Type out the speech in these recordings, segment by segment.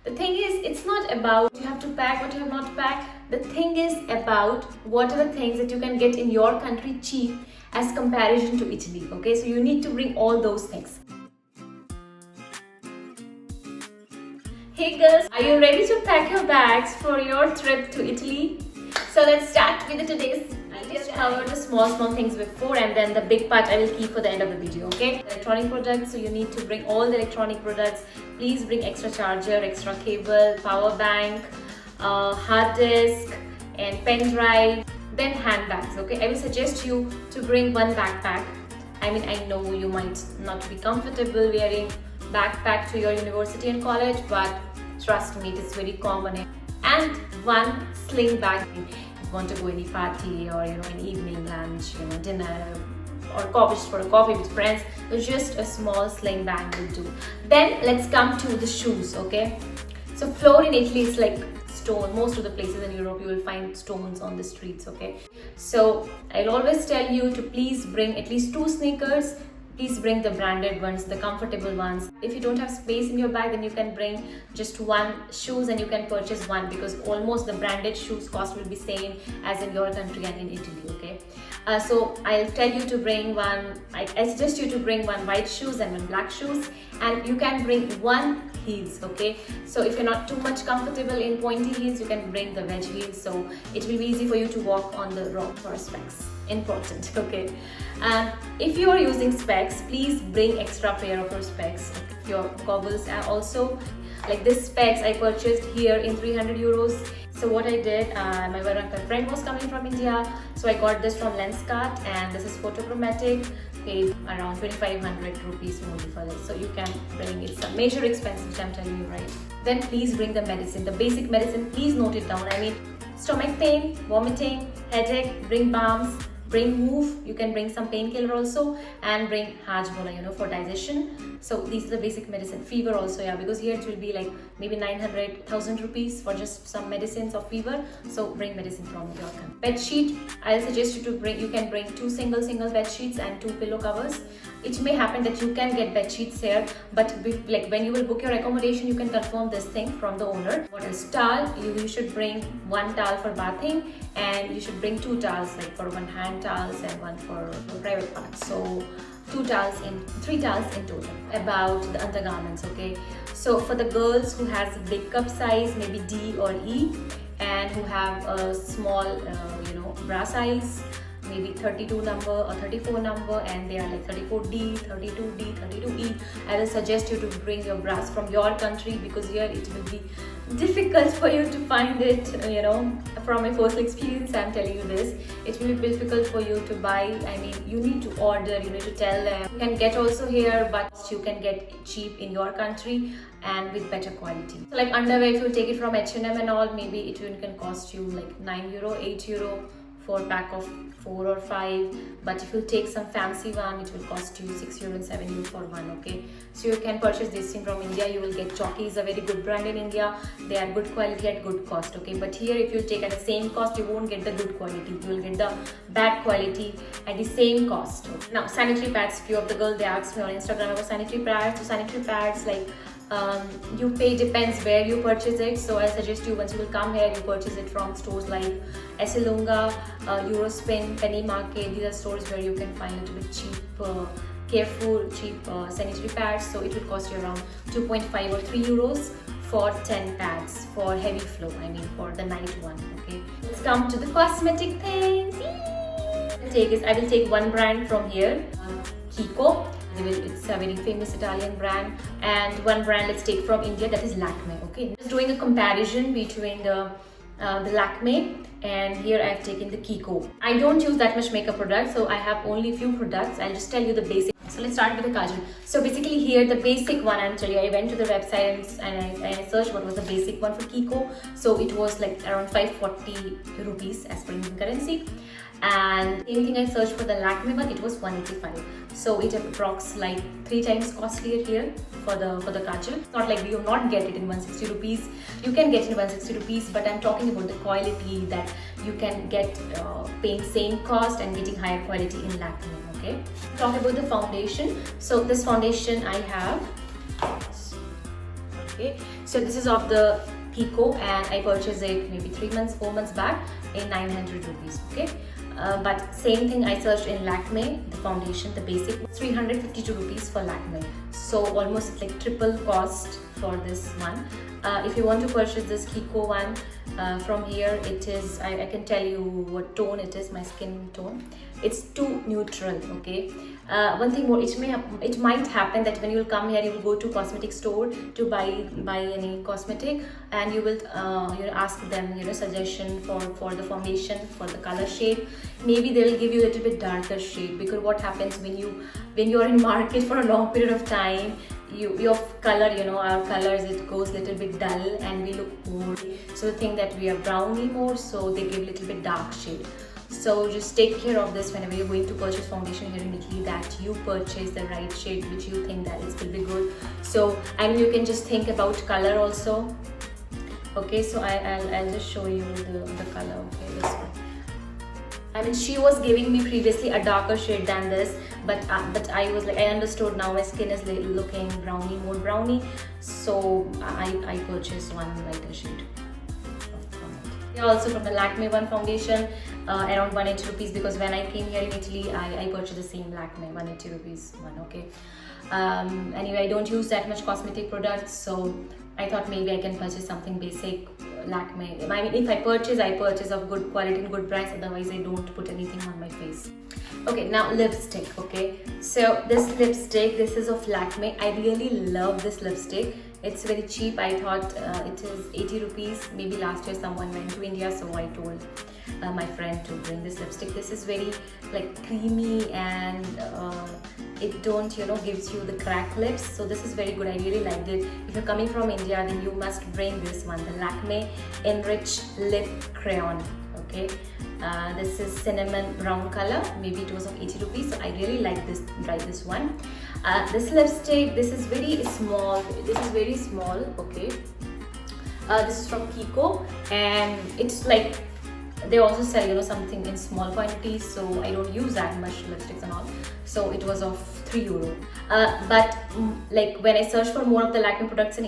The thing is, it's not about what you have to pack, what you have not to pack. The thing is about what are the things that you can get in your country cheap as comparison to Italy. Okay, so you need to bring all those things. Hey girls, are you ready to pack your bags for your trip to Italy? So let's start with today's. I'll just cover the small things before, and then the big part I will keep for the end of the video, okay? Electronic products, so you need to bring all the electronic products. Please bring extra charger, extra cable, power bank, hard disk, and pen drive. Then handbags, okay? I will suggest you to bring one backpack. I mean, I know you might not be comfortable wearing backpack to your university and college, but trust me, it is very common. And one sling bag. If you want to go any party or an evening lunch, dinner, or for a coffee with friends, so just a small sling bag will do. Then let's come to the shoes, okay? So floor in Italy is like stone. Most of the places in Europe you will find stones on the streets, okay? So I'll always tell you to please bring at least 2 sneakers. Please bring the branded ones, the comfortable ones. If you don't have space in your bag, then you can bring just 1 shoes and you can purchase 1, because almost the branded shoes cost will be same as in your country and in Italy, okay? So I'll tell you to bring I suggest you to bring 1 white shoes and 1 black shoes, and you can bring 1 heels, okay? So if you're not too much comfortable in pointy heels, you can bring the wedge heels, so it will be easy for you to walk on the road for specs. Important, okay? If you are using specs, please bring extra pair of your specs. Your goggles are also like this specs I purchased here in 300 euros. So what I did, my one of my friend was coming from India, so I got this from Lenskart, and this is photochromatic. Paid around 2500 rupees only for this, so you can bring it. Some major expense which I'm telling you, right? Then please bring the medicine, the basic medicine. Please note it down. I mean, stomach pain, vomiting, headache, bring balms. Bring Move, you can bring some painkiller also, and bring Hajmola, for digestion. So these are the basic medicine. Fever also, yeah, because here it will be like maybe 900,000 rupees for just some medicines of fever. So bring medicine from your country. Bed sheet, I'll suggest you to bring. You can bring 2 single bed sheets and 2 pillow covers. It may happen that you can get bed sheets here, but like when you will book your accommodation, you can confirm this thing from the owner. What else? Towel, you should bring 1 towel for bathing, and you should bring 2 towels, like for 1 hand towels and 1 for private parts. So 3 towels in total. About the undergarments, okay? So for the girls who has a big cup size, maybe D or E, and who have a small bra size, maybe 32 number or 34 number, and they are like 34D, 32D, 32E, I will suggest you to bring your bras from your country, because here it will be difficult for you to find it. From my personal experience, I'm telling you this, it will be difficult for you to buy. I mean, you need to order, you need to tell them. You can get also here, but you can get cheap in your country and with better quality. So like underwear, if you take it from H&M and all, maybe it can cost you like 9 euro, 8 euro for a pack of 4 or 5, but if you take some fancy one, it will cost you 6 euro and 7 euro for one, okay? So you can purchase this thing from India. You will get Jockey is a very good brand in India. They are good quality at good cost, okay? But here, if you take at the same cost, you won't get the good quality. You will get the bad quality at the same cost. Now, sanitary pads. Few of the girls, they asked me on Instagram about sanitary pads. So sanitary pads, like you pay, depends where you purchase it. So I suggest you, once you will come here, you purchase it from stores like Esselunga, Eurospin, Penny Market. These are stores where you can find a little bit cheap sanitary pads. So it will cost you around 2.5 or 3 euros for 10 pads for heavy flow, I mean for the night one, okay? Let's come to the cosmetic things. I will take 1 brand from here, Kiko. It's a very famous Italian brand, and 1 brand let's take from India, that is Lakme, okay? Just doing a comparison between the Lakme, and here I've taken the Kiko. I don't use that much makeup products, so I have only few products. I'll just tell you the basic. So let's start with the kajal. So basically here the basic one, I'm telling you, I went to the website and I searched what was the basic one for Kiko. So it was like around 540 rupees as per Indian currency. And same thing I searched for the Lakme one, it was 185. So it approx like 3 times costlier here for the kajal. It's not like you will not get it in 160 rupees. You can get it in 160 rupees, but I'm talking about the quality that you can get paying same cost and getting higher quality in Lakme. Okay. Talk about the foundation. So this foundation I have. Okay, so this is of the Kiko, and I purchased it maybe 3 months, 4 months back in 900 rupees. Okay, but same thing I searched in Lakme, the foundation, the basic, 352 rupees for Lakme. So almost it's like triple cost for this one. If you want to purchase this Kiko one, from here it is, I can tell you what tone it is, my skin tone. It's too neutral. Okay, one thing more, it might happen that when you will come here, you will go to cosmetic store to buy any cosmetic, and you will ask them suggestion for the foundation, for the color shade. Maybe they will give you a little bit darker shade, because what happens when you are in market for a long period of time, your color, our colors, it goes little bit dull and we look more, so think that we are browny more, so they give little bit dark shade. So just take care of this whenever you're going to purchase foundation here in Italy, that you purchase the right shade which you think that it will be good. So you can just think about color also. Okay, so I'll just show you the color. Okay, this one. She was giving me previously a darker shade than this, but I was like, I understood now my skin is looking browny, more browny, so I purchased one lighter shade. Also from the Lakme one foundation, around 180 rupees, because when I came here in Italy, I purchased the same Lakme 180 rupees one. Okay, anyway, I don't use that much cosmetic products, so I thought maybe I can purchase something basic Lakme. If I purchase of good quality and good price, otherwise I don't put anything on my face. Okay, now lipstick. Okay, so this lipstick, this is of Lakme. I really love this lipstick. It's very cheap. I thought it is 80 rupees. Maybe last year someone went to India, so I told my friend to bring this lipstick. This is very like creamy, and it don't gives you the cracked lips, so this is very good. I really liked it. If you're coming from India, then you must bring this one, the Lakme Enrich Lip Crayon. Okay, this is cinnamon brown color. Maybe it was of 80 rupees, so I really like this one. This lipstick, this is very small. Okay, this is from Kiko, and it's like they also sell something in small quantities, so I don't use that much lipsticks and all, so it was of €3. But like when I searched for more of the Lakme products in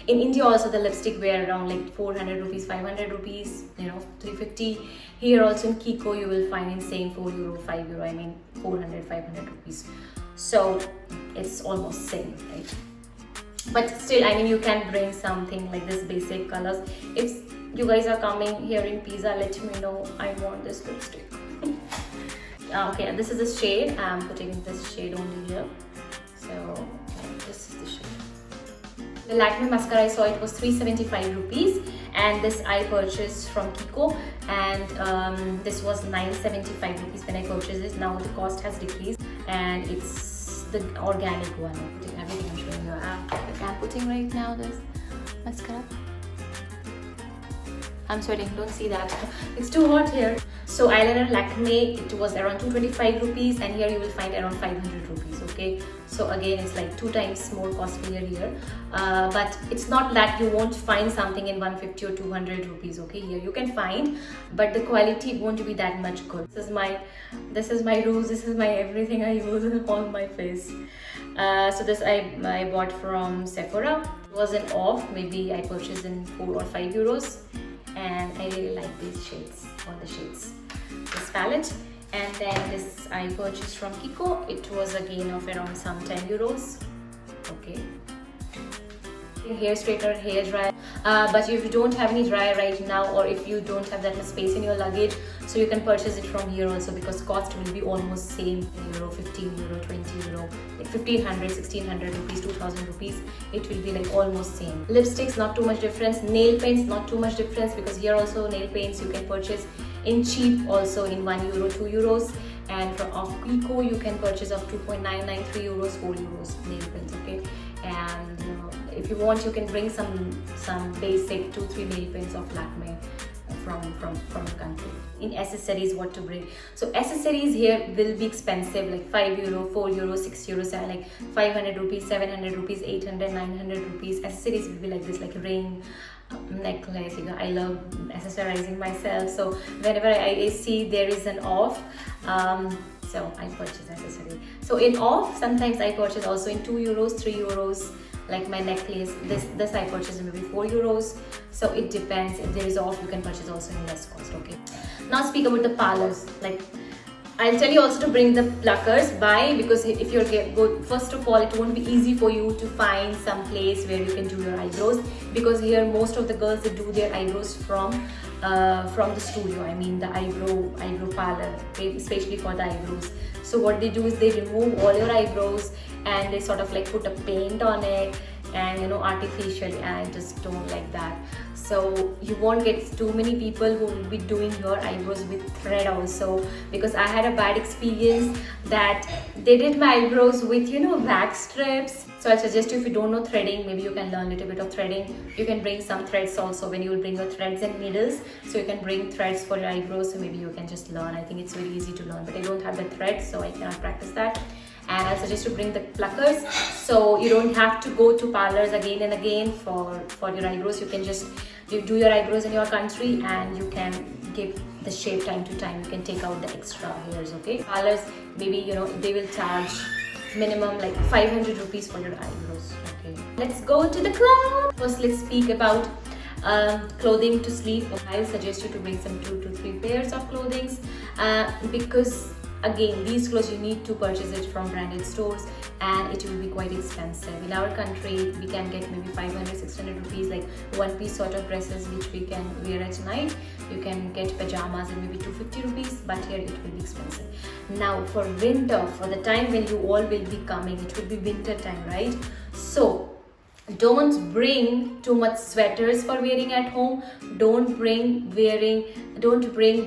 India also the lipstick were around like 400 rupees, 500 rupees, 350. Here also in Kiko you will find in same €4, €5, 400, 500 rupees. So it's almost same, right? But still, you can bring something like this basic colors. If you guys are coming here in Pisa, let me know. I want this lipstick. Okay, this is the shade. I'm putting this shade only here. So this is the shade. The Lakme mascara, I saw it was 375 rupees, and this I purchased from Kiko, and this was 975 rupees when I purchased this. Now the cost has decreased, and it's the organic one. I'm putting everything. I'm showing you. I'm putting right now this mascara. I'm sweating, don't see that. It's too hot here. So eyeliner Lakme, it was around 225 rupees, and here you will find around 500 rupees. Okay, so again it's like 2 times more costlier here, but it's not that you won't find something in 150 or 200 rupees. Okay, here you can find, but the quality won't be that much good. This is my rose, this is my everything I use on my face. So this I bought from Sephora. It was an off, maybe I purchased in 4 or 5 euros, and I really like these shades, all the shades, this palette. And then this I purchased from Kiko. It was again of around some 10 euros. Okay, hair straightener, hair dryer, but if you don't have any dryer right now, or if you don't have that much space in your luggage, so you can purchase it from here also, because cost will be almost same, euro, 15 euro, 20 euro, like 1500, 1600 rupees, 2000 rupees, it will be like almost same. Lipsticks, not too much difference. Nail paints, not too much difference, because here also nail paints you can purchase in cheap also in 1 euro, 2 euros, and from Kiko you can purchase of 2.993 euros, 4 euros nail paints. Okay, and if you want, you can bring some basic 2-3 nail paints of Lakme from the country. In accessories, what to bring? So accessories here will be expensive, like 5 euro, 4 euro, 6 euro, like 500 rupees, 700 rupees, 800, 900 rupees. Accessories will be like this, like ring, necklace. I love accessorizing myself, so whenever I see there is an off, so I purchase accessory. So in off, sometimes I purchase also in 2 euros, 3 euros, Like my necklace, this I purchased maybe 4 euros. So it depends. If there is off, you can purchase also in less cost. Okay. Now speak about the parlors. Like I'll tell you also to bring the pluckers. Why? Because if you're good, first of all, it won't be easy for you to find some place where you can do your eyebrows, because here most of the girls, they do their eyebrows from the studio. I mean the eyebrow parlor, okay? Especially for the eyebrows. So what they do is they remove all your eyebrows and they sort of like put a paint on it, and you know, artificially, and I just don't like that. So you won't get too many people who will be doing your eyebrows with thread also, because I had a bad experience that they did my eyebrows with, you know, wax strips. So I suggest you, if you don't know threading, maybe you can learn a little bit of threading. You can bring some threads also when you will bring your threads and needles. So you can bring threads for your eyebrows, so maybe you can just learn. I think it's very easy to learn, but I don't have the threads, so I cannot practice that. And I suggest you bring the pluckers, so you don't have to go to parlors again and again for your eyebrows. You can just do your eyebrows in your country, and you can give the shape time to time. You can take out the extra hairs, okay? Parlors, maybe, you know, they will charge minimum like 500 rupees for your eyebrows, okay? Let's go to the club. First, let's speak about clothing to sleep. I suggest you to bring some 2 to 3 pairs of clothing, because again, these clothes you need to purchase it from branded stores, and it will be quite expensive. In our country, we can get maybe 500-600 rupees, like one piece sort of dresses which we can wear at night. You can get pajamas at maybe 250 rupees, but here it will be expensive. Now for winter, for the time when you all will be coming, it will be winter time, right? So don't bring too much sweaters for wearing at home. Don't bring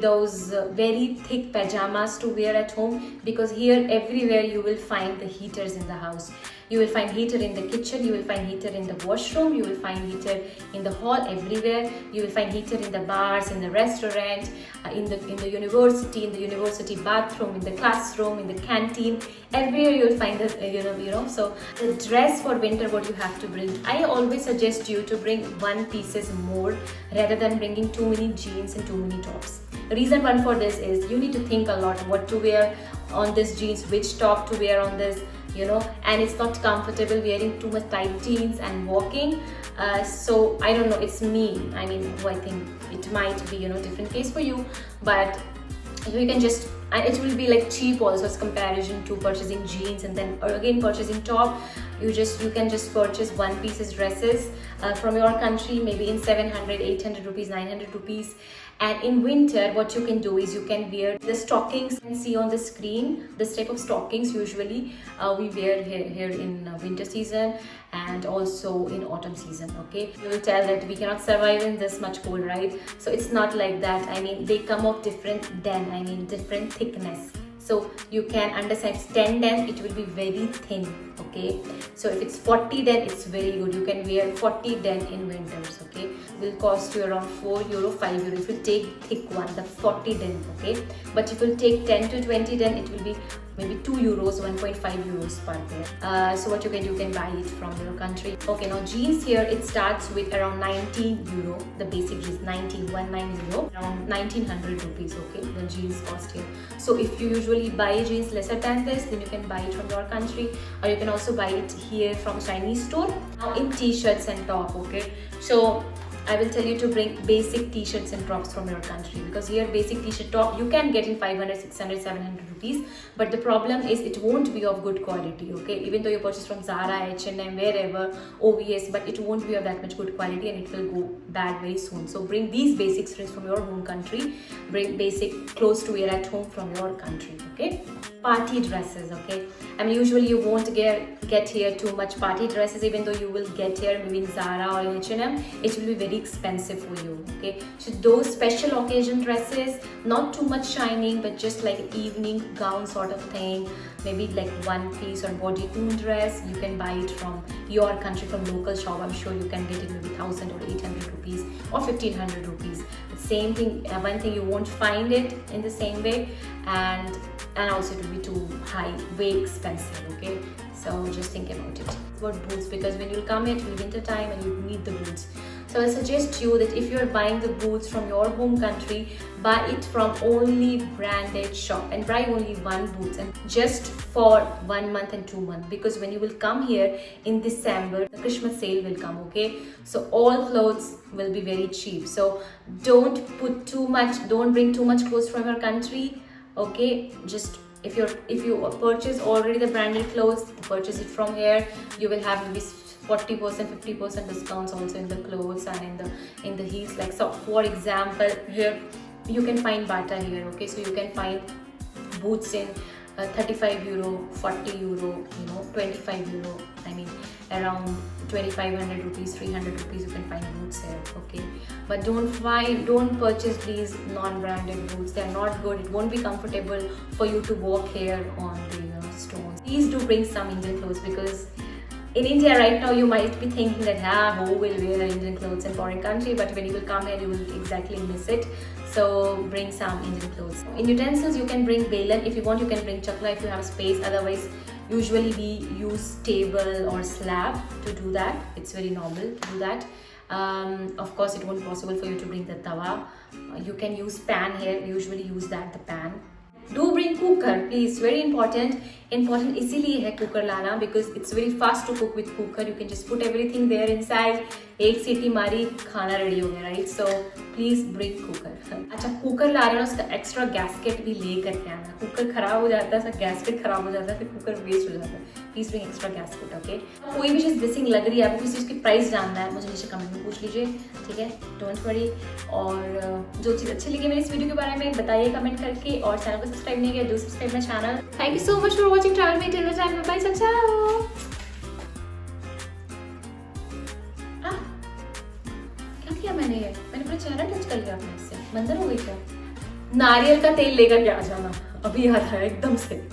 those very thick pajamas to wear at home, because here everywhere you will find the heaters in the house. You will find heater in the kitchen, you will find heater in the washroom, you will find heater in the hall, everywhere. You will find heater in the bars, in the restaurant, in the university bathroom, in the classroom, in the canteen. Everywhere you will find the So the dress for winter, what you have to bring, I always suggest you to bring one pieces more rather than bringing too many jeans and too many tops. The reason one for this is you need to think a lot what to wear on this jeans, which top to wear on this, you know, and it's not comfortable wearing too much tight jeans and walking. So I don't know, it's me. I mean, I think it might be, you know, different case for you, but you can just, and it will be like cheap also as comparison to purchasing jeans and then again purchasing top. You can just purchase one pieces dresses from your country, maybe in 700, 800 rupees, 900 rupees. And in winter, what you can do is you can wear the stockings you can see on the screen. This type of stockings usually we wear here in winter season and also in autumn season, okay? You will tell that we cannot survive in this much cold, right? So it's not like that. I mean, they come of different thickness. So you can understand, 10 then it will be very thin, okay? So if it's 40 then it's very good. You can wear 40 then in winters, okay? It will cost you around 4 euro, 5 euro if you take thick one, the 40 then, okay? But if you take 10 to 20 then it will be maybe 2 euros, 1.5 euros per pair. So what you can buy it from your country. Okay, now jeans here, it starts with around 19 euro. The basic is 19 euro, around 1900 rupees, okay? The jeans cost here. So if you usually buy jeans lesser than this, then you can buy it from your country, or you can also buy it here from Chinese store. Now in t-shirts and top, okay? So I will tell you to bring basic t-shirts and tops from your country, because here basic t-shirt top you can get in 500, 600, 700 rupees, but the problem is it won't be of good quality, okay? Even though you purchase from Zara, H&M, wherever, OVS, but it won't be of that much good quality and it will go bad very soon. So bring these basics from your home country. Bring basic clothes to wear at home from your country, okay? Party dresses, okay? I mean, usually you won't get here too much party dresses, even though you will get here maybe in Zara or in H&M. It will be very expensive for you, okay? So those special occasion dresses, not too much shining, but just like evening gown sort of thing, maybe like one piece or bodycon dress, you can buy it from your country, from local shop. I'm sure you can get it maybe 1000 or 800 rupees or 1500 rupees. The same thing, one thing, you won't find it in the same way, and also it will be too high, way expensive, okay? So just think about it. About boots, because when you'll come here, it will be winter time and you need the boots. So I suggest you that if you're buying the boots from your home country, buy it from only branded shop and buy only one boots and just for 1 month and 2 months, because when you will come here in December, the Christmas sale will come, okay? So all clothes will be very cheap. So don't bring too much clothes from your country, okay? Just if you purchase already the branded clothes, purchase it from here. You will have maybe 40%, 50% discounts also in the clothes and in the heels. Like, so for example, here you can find Bata here, okay? So you can find boots in 35 euro, 40 euro, 25 euro. I mean, around 2500 rupees, 300 rupees, you can find boots here, okay? But don't purchase these non-branded boots. They are not good. It won't be comfortable for you to walk here on the stones. Please do bring some Indian clothes, because in India right now you might be thinking that who will wear Indian clothes in foreign country, but when you will come here you will exactly miss it. So bring some Indian clothes. In utensils you can bring belan. If you want you can bring chakla if you have space. Otherwise usually we use table or slab to do that. It's very normal to do that. Of course it won't be possible for you to bring the tawa. You can use pan here. We usually use that, the pan. Do bring cooker, please. Very important इसीलिए है cooker लाना, because it's very fast to cook with cooker. You can just put everything there inside, एक सीटी मारी, खाना ready हो गया, right? So please bring cooker. अच्छा, कुकर ला रहे हो ना, उसका एक्स्ट्रा गैस्केट भी ले करके आना. कुकर खराब हो जाता है, गैस्केट खराब हो जाता है, फिर कुकर वेस्ट हो जाता है. Please bring extra gasket, okay? कोई भी चीज़ मिसिंग लग रही है, आपको किसी चीज़ की प्राइस जानना है, मुझे नीचे कमेंट में पूछ लीजिए, ठीक है? Don't worry. और जो चीज़ अच्छी लगी मेरी इस वीडियो के बारे में बताइए कमेंट करके, और चैनल को सब्सक्राइब नहीं किया, do subscribe my channel. Thank you so much for watching travel me till the time. Bye bye. क्या किया मैंने पूरा चेहरा टच कर लिया अपने से. मंजर हो गई क्या? नारियल का तेल लेकर के आ जाना, अभी याद आया एकदम से.